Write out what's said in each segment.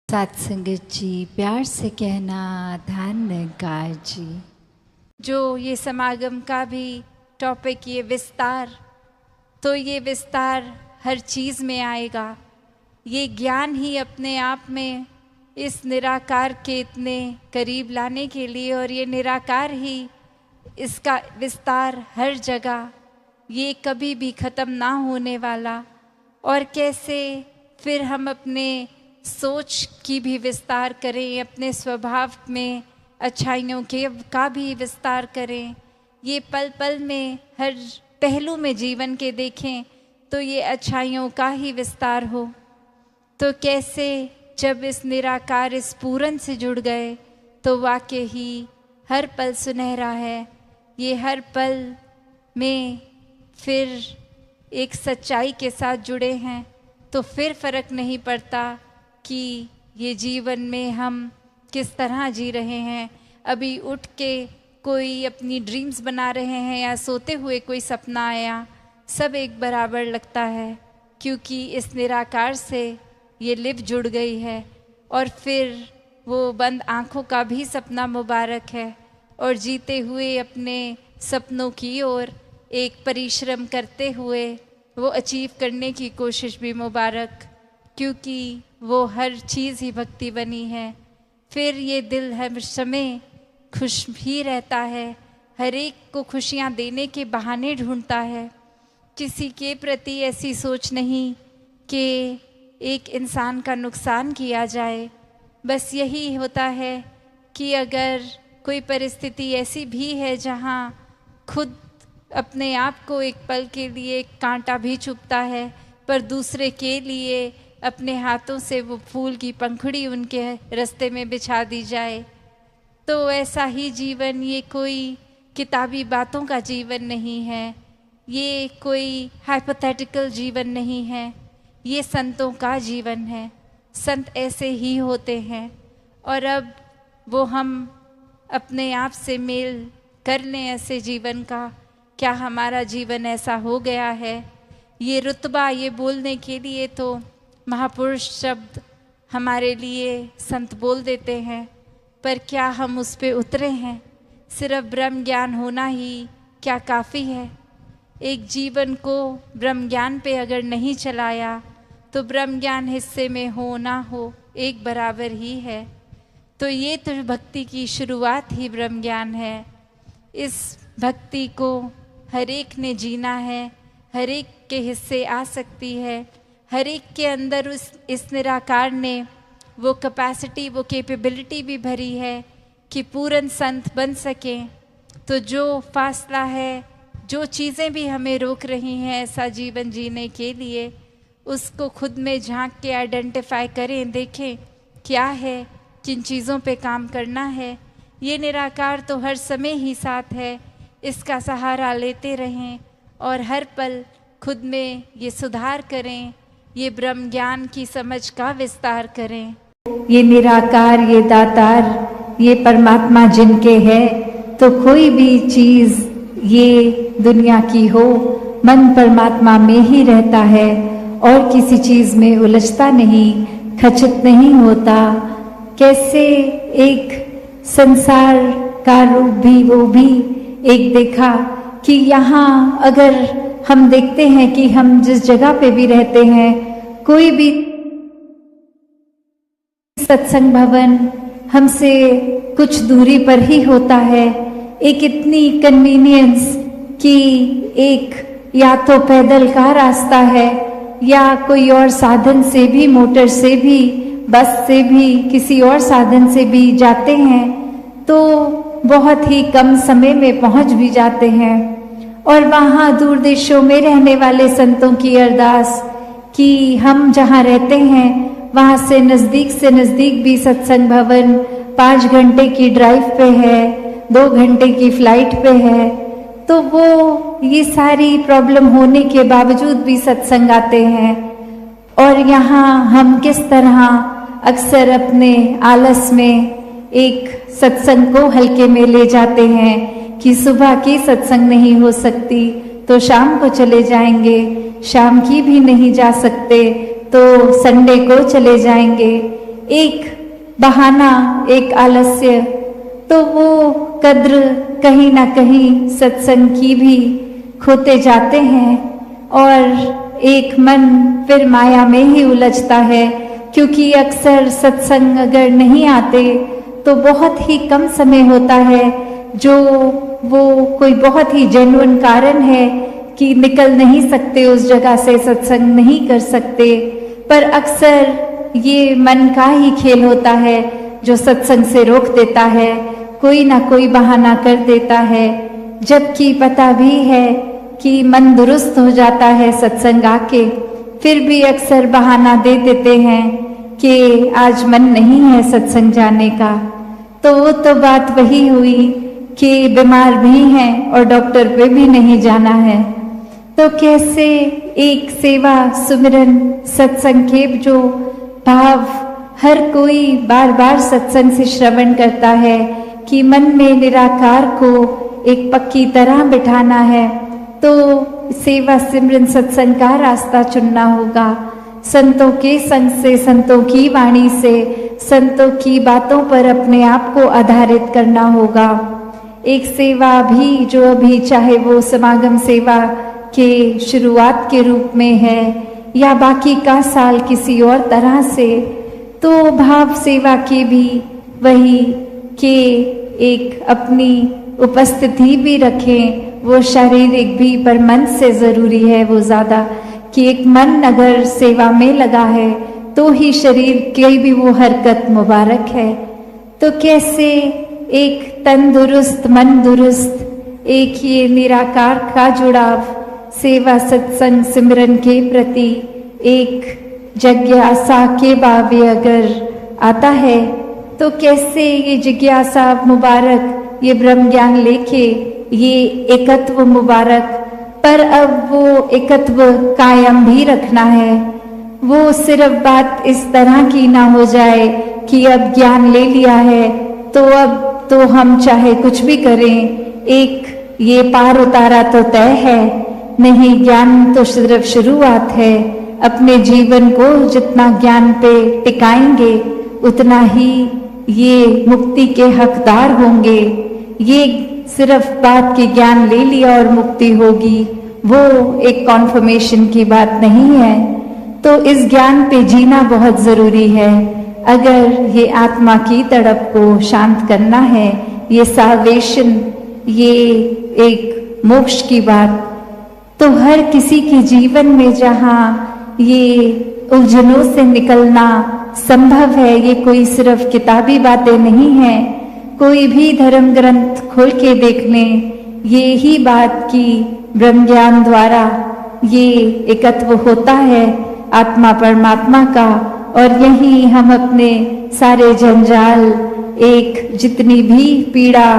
सत्संगत जी, प्यार से कहना धन्यकार जी। जो ये समागम का भी टॉपिक ये विस्तार, तो ये विस्तार हर चीज़ में आएगा। ये ज्ञान ही अपने आप में इस निराकार के इतने करीब लाने के लिए, और ये निराकार ही इसका विस्तार हर जगह, ये कभी भी ख़त्म ना होने वाला। और कैसे फिर हम अपने सोच की भी विस्तार करें, अपने स्वभाव में अच्छाइयों का भी विस्तार करें, ये पल पल में हर पहलू में जीवन के देखें तो ये अच्छाइयों का ही विस्तार हो। तो कैसे जब इस निराकार इस पूरन से जुड़ गए तो वाकई ही हर पल सुनहरा है। ये हर पल में फिर एक सच्चाई के साथ जुड़े हैं, तो फिर फ़र्क नहीं पड़ता कि ये जीवन में हम किस तरह जी रहे हैं। अभी उठ के कोई अपनी ड्रीम्स बना रहे हैं या सोते हुए कोई सपना आया, सब एक बराबर लगता है, क्योंकि इस निराकार से ये लिप जुड़ गई है। और फिर वो बंद आँखों का भी सपना मुबारक है, और जीते हुए अपने सपनों की ओर एक परिश्रम करते हुए वो अचीव करने की कोशिश भी मुबारक, क्योंकि वो हर चीज़ ही भक्ति बनी है। फिर ये दिल हर समय खुश ही रहता है, हर एक को खुशियाँ देने के बहाने ढूंढता है। किसी के प्रति ऐसी सोच नहीं कि एक इंसान का नुकसान किया जाए। बस यही होता है कि अगर कोई परिस्थिति ऐसी भी है जहाँ खुद अपने आप को एक पल के लिए कांटा भी चुभता है, पर दूसरे के लिए अपने हाथों से वो फूल की पंखुड़ी उनके रास्ते में बिछा दी जाए, तो ऐसा ही जीवन, ये कोई किताबी बातों का जीवन नहीं है, ये कोई हाइपोथेटिकल जीवन नहीं है, ये संतों का जीवन है। संत ऐसे ही होते हैं। और अब वो हम अपने आप से मेल कर लें ऐसे जीवन का। क्या हमारा जीवन ऐसा हो गया है? ये रुतबा ये बोलने के लिए तो महापुरुष शब्द हमारे लिए संत बोल देते हैं, पर क्या हम उस पे उतरे हैं? सिर्फ ब्रह्म ज्ञान होना ही क्या काफ़ी है? एक जीवन को ब्रह्म ज्ञान पे अगर नहीं चलाया तो ब्रह्म ज्ञान हिस्से में हो ना हो एक बराबर ही है। तो ये तो भक्ति की शुरुआत ही ब्रह्म ज्ञान है। इस भक्ति को हर एक ने जीना है, हर एक के हिस्से आ सकती है। हर एक के अंदर इस निराकार ने वो कैपेसिटी, वो कैपेबिलिटी भी भरी है कि पूर्ण संत बन सकें। तो जो फासला है, जो चीज़ें भी हमें रोक रही हैं ऐसा जीवन जीने के लिए, उसको खुद में झांक के आइडेंटिफाई करें, देखें क्या है, किन चीज़ों पे काम करना है। ये निराकार तो हर समय ही साथ है, इसका सहारा लेते रहें और हर पल खुद में ये सुधार करें, ये ब्रह्म ज्ञान की समझ का विस्तार करें। ये निराकार, ये दातार, ये परमात्मा जिनके है, तो कोई भी चीज़ ये दुनिया की हो, मन परमात्मा में ही रहता है और किसी चीज़ में उलझता नहीं, खचित नहीं होता। कैसे एक संसार का रूप भी, वो भी एक देखा कि यहाँ अगर हम देखते हैं कि हम जिस जगह पे भी रहते हैं, कोई भी सत्संग भवन हमसे कुछ दूरी पर ही होता है। एक इतनी कन्वीनियंस कि एक या तो पैदल का रास्ता है या कोई और साधन से भी, मोटर से भी, बस से भी, किसी और साधन से भी जाते हैं तो बहुत ही कम समय में पहुंच भी जाते हैं। और वहाँ दूर देशों में रहने वाले संतों की अरदास कि हम जहाँ रहते हैं वहाँ से नज़दीक भी सत्संग भवन 5 घंटे की ड्राइव पे है, 2 घंटे की फ्लाइट पे है। तो वो ये सारी प्रॉब्लम होने के बावजूद भी सत्संग आते हैं। और यहाँ हम किस तरह अक्सर अपने आलस में एक सत्संग को हल्के में ले जाते हैं कि सुबह की सत्संग नहीं हो सकती तो शाम को चले जाएंगे, शाम की भी नहीं जा सकते तो संडे को चले जाएंगे। एक बहाना, एक आलस्य, तो वो कद्र कहीं ना कहीं सत्संग की भी खोते जाते हैं और एक मन फिर माया में ही उलझता है। क्योंकि अक्सर सत्संग अगर नहीं आते तो बहुत ही कम समय होता है जो वो कोई बहुत ही जेन्युइन कारण है कि निकल नहीं सकते उस जगह से, सत्संग नहीं कर सकते। पर अक्सर ये मन का ही खेल होता है जो सत्संग से रोक देता है, कोई ना कोई बहाना कर देता है, जबकि पता भी है कि मन दुरुस्त हो जाता है सत्संग आके, फिर भी अक्सर बहाना दे देते हैं कि आज मन नहीं है सत्संग जाने का। तो वो तो बात वही हुई कि बीमार भी हैं और डॉक्टर पे भी नहीं जाना है। तो कैसे एक सेवा सुमिरन सत्संग के जो भाव हर कोई बार बार सत्संग से श्रवण करता है कि मन में निराकार को एक पक्की तरह बिठाना है, तो सेवा सिमरन सत्संग का रास्ता चुनना होगा। संतों के संग से, संतों की वाणी से, संतों की बातों पर अपने आप को आधारित करना होगा। एक सेवा भी जो अभी चाहे वो समागम सेवा के शुरुआत के रूप में है या बाकी का साल किसी और तरह से, तो भाव सेवा के भी वही कि एक अपनी उपस्थिति भी रखें, वो शारीरिक भी पर मन से ज़रूरी है वो ज़्यादा, कि एक मन अगर सेवा में लगा है तो ही शरीर की भी वो हरकत मुबारक है। तो कैसे एक तन दुरुस्त मन दुरुस्त, एक ये निराकार का जुड़ाव सेवा सत्संग सिमरन के प्रति एक जिज्ञासा के बाबे अगर आता है, तो कैसे ये जिज्ञासा मुबारक, ये ब्रह्म ज्ञान लेके ये एकत्व मुबारक, पर अब वो एकत्व कायम भी रखना है। वो सिर्फ बात इस तरह की ना हो जाए कि अब ज्ञान ले लिया है तो अब तो हम चाहे कुछ भी करें, एक ये पार उतारा तो तय है। नहीं, ज्ञान तो सिर्फ शुरुआत है। अपने जीवन को जितना ज्ञान पे टिकाएंगे उतना ही ये मुक्ति के हकदार होंगे। ये सिर्फ बात की ज्ञान ले लिया और मुक्ति होगी, वो एक कॉन्फर्मेशन की बात नहीं है। तो इस ज्ञान पे जीना बहुत जरूरी है। अगर ये आत्मा की तड़प को शांत करना है, ये साल्वेशन, ये एक मोक्ष की बात, तो हर किसी के जीवन में जहाँ ये उलझनों से निकलना संभव है, ये कोई सिर्फ किताबी बातें नहीं है। कोई भी धर्म ग्रंथ खोल के देख लें, ये ही बात की ब्रह्म ज्ञान द्वारा ये एकत्व होता है आत्मा परमात्मा का, और यही हम अपने सारे जंजाल, एक जितनी भी पीड़ा,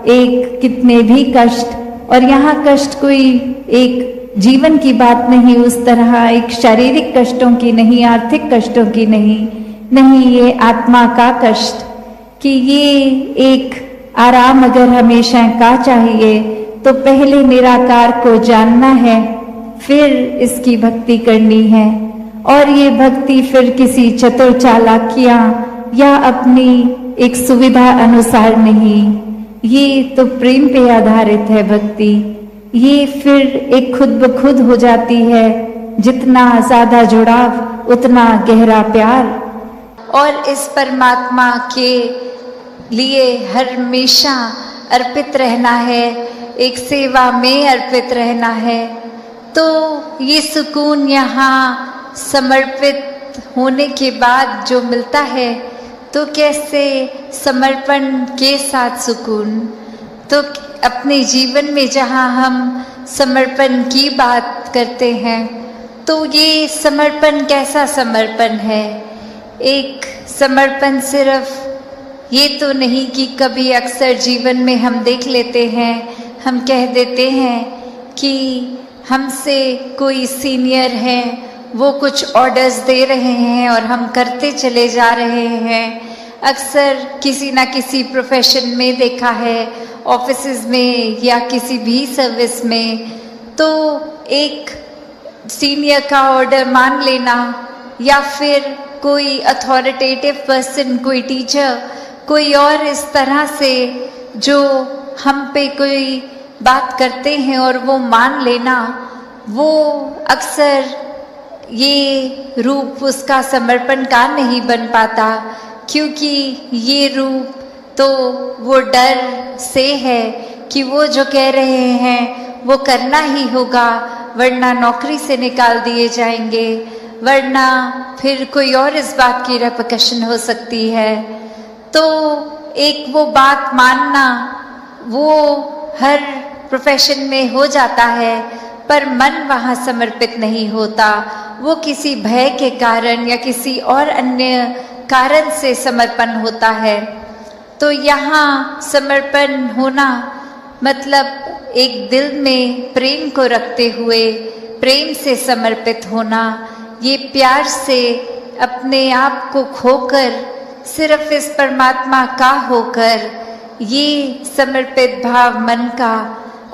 एक कितने भी कष्ट, और यहाँ कष्ट कोई एक जीवन की बात नहीं, उस तरह एक शारीरिक कष्टों की नहीं, आर्थिक कष्टों की नहीं, ये आत्मा का कष्ट, कि ये एक आराम अगर हमेशा का चाहिए तो पहले निराकार को जानना है, फिर इसकी भक्ति करनी है। और ये भक्ति फिर किसी चतुर चालाकियां या अपनी एक सुविधा अनुसार नहीं, ये तो प्रेम पे आधारित है भक्ति। ये फिर एक खुद ब खुद हो जाती है, जितना ज्यादा जुड़ाव उतना गहरा प्यार, और इस परमात्मा के लिए हमेशा अर्पित रहना है, एक सेवा में अर्पित रहना है। तो ये सुकून यहाँ समर्पित होने के बाद जो मिलता है, तो कैसे समर्पण के साथ सुकून। तो अपने जीवन में जहाँ हम समर्पण की बात करते हैं, तो ये समर्पण कैसा समर्पण है? एक समर्पण सिर्फ ये तो नहीं कि कभी अक्सर जीवन में हम देख लेते हैं, हम कह देते हैं कि हमसे कोई सीनियर है, वो कुछ ऑर्डर्स दे रहे हैं और हम करते चले जा रहे हैं। अक्सर किसी ना किसी प्रोफेशन में देखा है, ऑफिसेज में या किसी भी सर्विस में, तो एक सीनियर का ऑर्डर मान लेना या फिर कोई अथॉरिटेटिव पर्सन, कोई टीचर, कोई और इस तरह से जो हम पे कोई बात करते हैं और वो मान लेना, वो अक्सर ये रूप उसका समर्पण का नहीं बन पाता, क्योंकि ये रूप तो वो डर से है कि वो जो कह रहे हैं वो करना ही होगा, वरना नौकरी से निकाल दिए जाएंगे, वरना फिर कोई और इस बात की रेपकशन हो सकती है। तो एक वो बात मानना वो हर प्रोफेशन में हो जाता है, पर मन वहाँ समर्पित नहीं होता। वो किसी भय के कारण या किसी और अन्य कारण से समर्पण होता है। तो यहाँ समर्पण होना मतलब एक दिल में प्रेम को रखते हुए प्रेम से समर्पित होना, ये प्यार से अपने आप को खोकर सिर्फ इस परमात्मा का होकर, ये समर्पित भाव मन का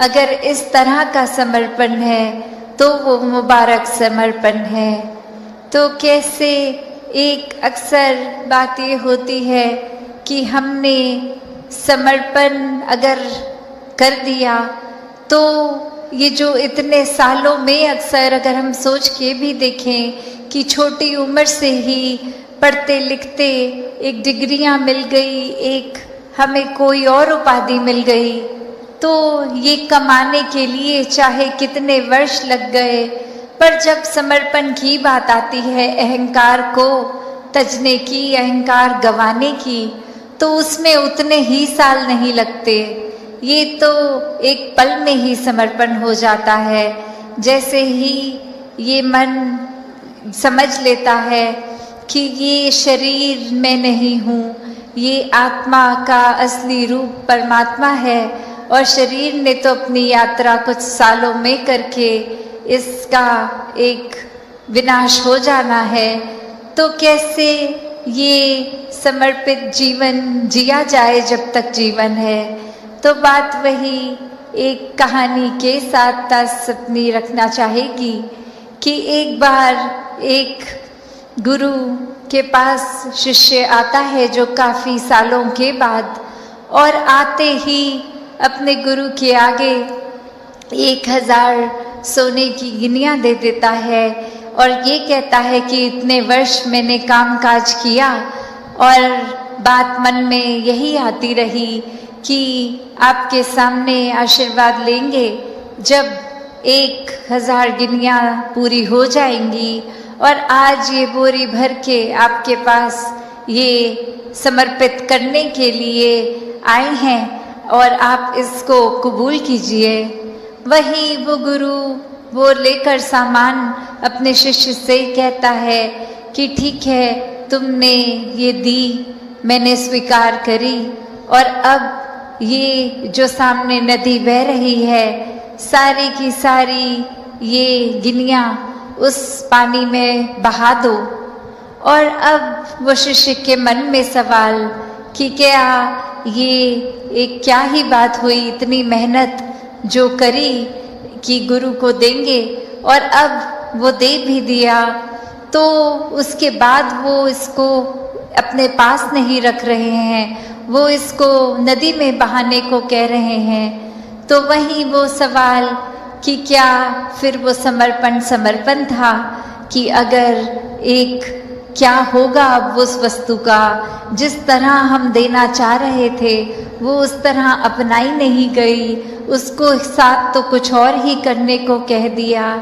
अगर इस तरह का समर्पण है तो वो मुबारक समर्पण है। तो कैसे एक अक्सर बात ये होती है कि हमने समर्पण अगर कर दिया तो ये जो इतने सालों में अक्सर अगर हम सोच के भी देखें कि छोटी उम्र से ही पढ़ते लिखते एक डिग्रियां मिल गई, एक हमें कोई और उपाधि मिल गई, तो ये कमाने के लिए चाहे कितने वर्ष लग गए, पर जब समर्पण की बात आती है, अहंकार को तजने की, अहंकार गंवाने की, तो उसमें उतने ही साल नहीं लगते। ये तो एक पल में ही समर्पण हो जाता है। जैसे ही ये मन समझ लेता है कि ये शरीर में नहीं हूँ, ये आत्मा का असली रूप परमात्मा है, और शरीर ने तो अपनी यात्रा कुछ सालों में करके इसका एक विनाश हो जाना है, तो कैसे ये समर्पित जीवन जिया जाए जब तक जीवन है। तो बात वही एक कहानी के साथ तासपनी रखना चाहेगी कि एक बार एक गुरु के पास शिष्य आता है जो काफ़ी सालों के बाद, और आते ही अपने गुरु के आगे 1000 सोने की गिनियाँ दे देता है और ये कहता है कि इतने वर्ष मैंने काम काज किया और बात मन में यही आती रही कि आपके सामने आशीर्वाद लेंगे जब 1000 गिनियाँ पूरी हो जाएंगी, और आज ये बोरी भर के आपके पास ये समर्पित करने के लिए आए हैं और आप इसको कबूल कीजिए। वही वो गुरु वो लेकर सामान अपने शिष्य से कहता है कि ठीक है, तुमने ये दी, मैंने स्वीकार करी, और अब ये जो सामने नदी बह रही है, सारी की सारी ये गिनियाँ उस पानी में बहा दो। और अब वो शिष्य के मन में सवाल कि क्या ये एक क्या ही बात हुई, इतनी मेहनत जो करी कि गुरु को देंगे, और अब वो दे भी दिया, तो उसके बाद वो इसको अपने पास नहीं रख रहे हैं, वो इसको नदी में बहाने को कह रहे हैं। तो वही वो सवाल कि क्या फिर वो समर्पण था कि अगर एक क्या होगा अब उस वस्तु का, जिस तरह हम देना चाह रहे थे वो उस तरह अपनाई नहीं गई, उसको साथ तो कुछ और ही करने को कह दिया।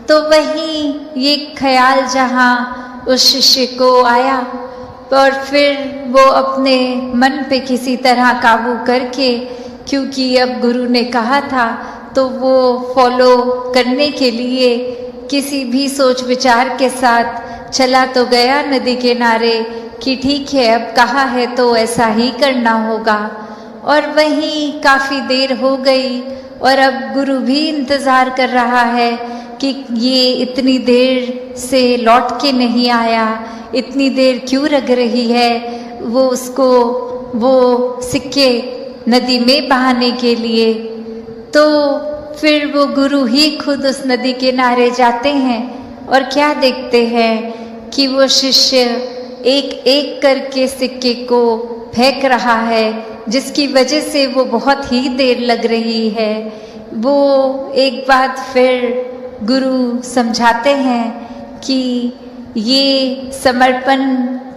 तो वही ये ख्याल जहाँ उस शिष्य को आया, और फिर वो अपने मन पे किसी तरह काबू करके, क्योंकि अब गुरु ने कहा था तो वो फॉलो करने के लिए किसी भी सोच विचार के साथ चला तो गया नदी के किनारे कि ठीक है, अब कहा है तो ऐसा ही करना होगा। और वहीं काफ़ी देर हो गई और अब गुरु भी इंतज़ार कर रहा है कि ये इतनी देर से लौट के नहीं आया, इतनी देर क्यों लग रही है वो उसको वो सिक्के नदी में बहाने के लिए। तो फिर वो गुरु ही खुद उस नदी के किनारे जाते हैं और क्या देखते हैं कि वो शिष्य एक एक करके सिक्के को फेंक रहा है, जिसकी वजह से वो बहुत ही देर लग रही है। वो एक बात फिर गुरु समझाते हैं कि ये समर्पण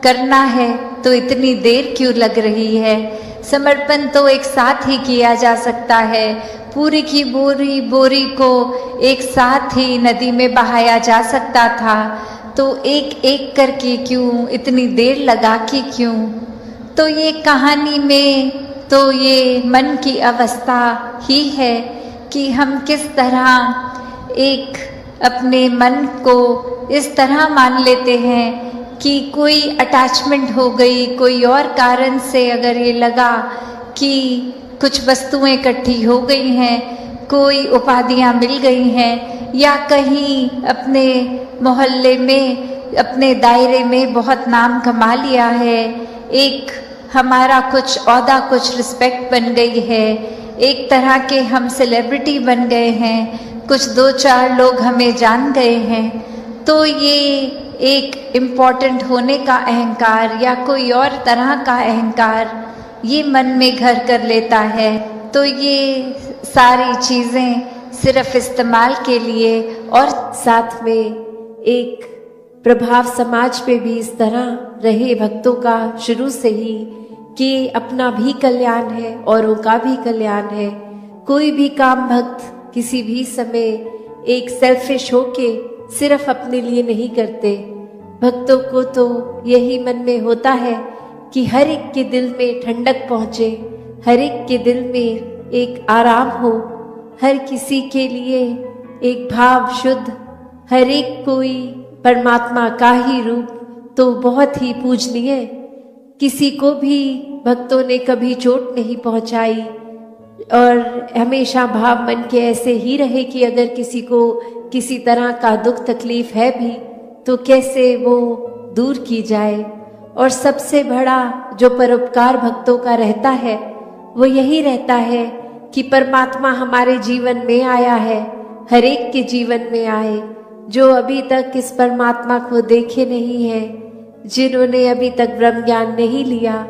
करना है तो इतनी देर क्यों लग रही है। समर्पण तो एक साथ ही किया जा सकता है। पूरी की बोरी को एक साथ ही नदी में बहाया जा सकता था, तो एक एक करके क्यों, इतनी देर लगा के क्यों। तो ये कहानी में तो ये मन की अवस्था ही है कि हम किस तरह एक अपने मन को इस तरह मान लेते हैं कि कोई अटैचमेंट हो गई, कोई और कारण से अगर ये लगा कि कुछ वस्तुएं इकट्ठी हो गई हैं, कोई उपाधियां मिल गई हैं, या कहीं अपने मोहल्ले में, अपने दायरे में बहुत नाम कमा लिया है, एक हमारा कुछ औहदा, कुछ रिस्पेक्ट बन गई है, एक तरह के हम सेलिब्रिटी बन गए हैं, कुछ 2-4 लोग हमें जान गए हैं, तो ये एक इम्पॉर्टेंट होने का अहंकार या कोई और तरह का अहंकार ये मन में घर कर लेता है। तो ये सारी चीज़ें सिर्फ इस्तेमाल के लिए, और साथ में एक प्रभाव समाज पे भी इस तरह रहे भक्तों का शुरू से ही कि अपना भी कल्याण है, औरों का भी कल्याण है। कोई भी काम भक्त किसी भी समय एक सेल्फिश होके सिर्फ अपने लिए नहीं करते। भक्तों को तो यही मन में होता है कि हर एक के दिल में ठंडक पहुँचे, हर एक के दिल में एक आराम हो, हर किसी के लिए एक भाव शुद्ध, हर एक कोई परमात्मा का ही रूप तो बहुत ही पूजनीय। किसी को भी भक्तों ने कभी चोट नहीं पहुंचाई, और हमेशा भाव मन के ऐसे ही रहे कि अगर किसी को किसी तरह का दुख तकलीफ है भी तो कैसे वो दूर की जाए। और सबसे बड़ा जो परोपकार भक्तों का रहता है वो यही रहता है कि परमात्मा हमारे जीवन में आया है, हर एक के जीवन में आए। जो अभी तक इस परमात्मा को देखे नहीं है, जिन्होंने अभी तक ब्रह्म ज्ञान नहीं लिया,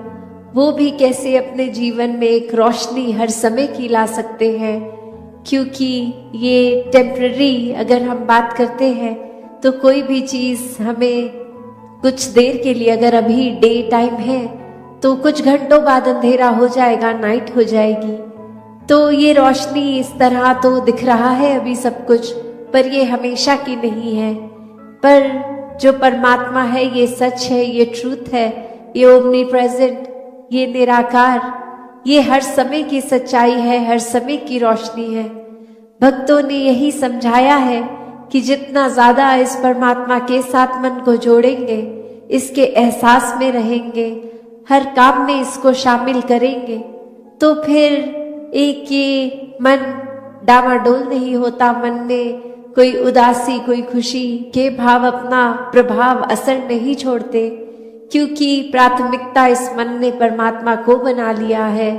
वो भी कैसे अपने जीवन में एक रोशनी हर समय की ला सकते हैं। क्योंकि ये टेम्पररी अगर हम बात करते हैं तो कोई भी चीज़ हमें कुछ देर के लिए, अगर अभी डे टाइम है तो कुछ घंटों बाद अंधेरा हो जाएगा, नाइट हो जाएगी। तो ये रोशनी इस तरह तो दिख रहा है अभी सब कुछ, पर ये हमेशा की नहीं है। पर जो परमात्मा है ये सच है, ये ट्रूथ है, ये ओमनी प्रेजेंट, ये निराकार, ये हर समय की सच्चाई है, हर समय की रोशनी है। भक्तों ने यही समझाया है कि जितना ज्यादा इस परमात्मा के साथ मन को जोड़ेंगे, इसके एहसास में रहेंगे, हर काम में इसको शामिल करेंगे, तो फिर एक ये मन डामाडोल नहीं होता, मन में कोई उदासी, कोई खुशी के भाव अपना प्रभाव असर नहीं छोड़ते, क्योंकि प्राथमिकता इस मन ने परमात्मा को बना लिया है।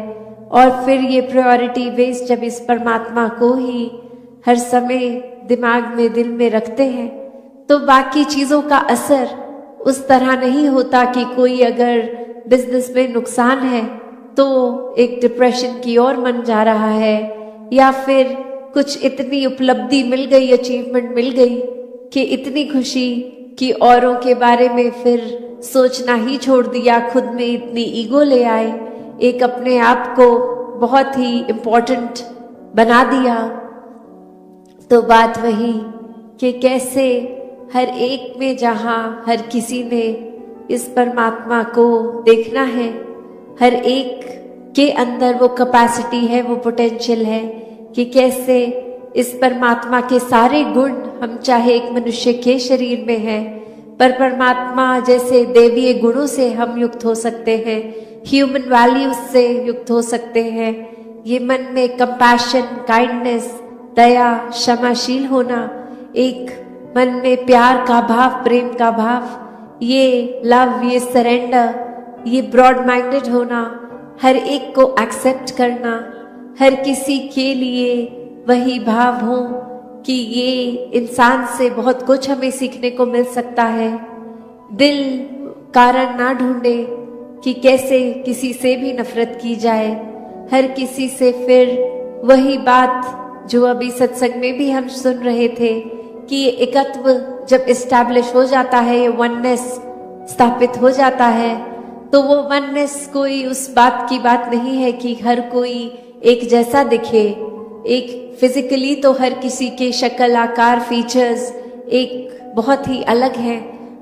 और फिर ये प्रायोरिटी बेस जब इस परमात्मा को ही हर समय दिमाग में, दिल में रखते हैं, तो बाकी चीजों का असर उस तरह नहीं होता कि कोई अगर बिजनेस में नुकसान है तो एक डिप्रेशन की ओर मन जा रहा है, या फिर कुछ इतनी उपलब्धि मिल गई, अचीवमेंट मिल गई कि इतनी खुशी कि औरों के बारे में फिर सोचना ही छोड़ दिया, खुद में इतनी ईगो ले आए, एक अपने आप को बहुत ही इम्पोर्टेंट बना दिया। तो बात वही कि कैसे हर एक में, जहाँ हर किसी ने इस परमात्मा को देखना है, हर एक के अंदर वो कैपेसिटी है, वो पोटेंशियल है कि कैसे इस परमात्मा के सारे गुण, हम चाहे एक मनुष्य के शरीर में हैं, पर परमात्मा जैसे देवीय गुणों से हम युक्त हो सकते हैं, ह्यूमन वैल्यूज से युक्त हो सकते हैं। ये मन में कंपैशन, काइंडनेस, दया, क्षमाशील होना, एक मन में प्यार का भाव, प्रेम का भाव, ये लव, ये सरेंडर, ये ब्रॉड माइंडेड होना, हर एक को एक्सेप्ट करना, हर किसी के लिए वही भाव हो कि ये इंसान से बहुत कुछ हमें सीखने को मिल सकता है। दिल कारण ना ढूंढे कि कैसे किसी से भी नफरत की जाए। हर किसी से फिर वही बात जो अभी सत्संग में भी हम सुन रहे थे कि ये एकत्व जब इस्टेब्लिश हो जाता है, ये वननेस स्थापित हो जाता है, तो वो वननेस कोई उस बात की बात नहीं है कि हर कोई एक जैसा दिखे। एक फिजिकली तो हर किसी के शक्ल, आकार, फीचर्स एक बहुत ही अलग है।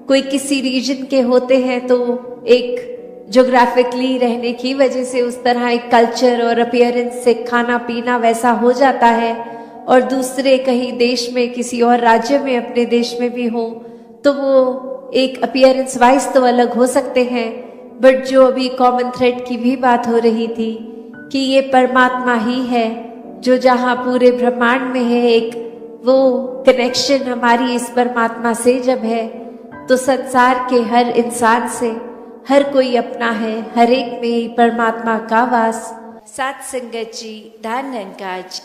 कोई किसी रीजन के होते हैं तो एक ज्योग्राफिकली रहने की वजह से उस तरह एक कल्चर और अपीयरेंस से खाना पीना वैसा हो जाता है, और दूसरे कहीं देश में, किसी और राज्य में, अपने देश में भी हो तो वो एक अपीयरेंस वाइज तो अलग हो सकते हैं। बट जो अभी कॉमन थ्रेड की भी बात हो रही थी कि ये परमात्मा ही है जो जहाँ पूरे ब्रह्मांड में है, एक वो कनेक्शन हमारी इस परमात्मा से जब है तो संसार के हर इंसान से हर कोई अपना है, हर एक में परमात्मा का वास। सात संगत जी, धन धन काज।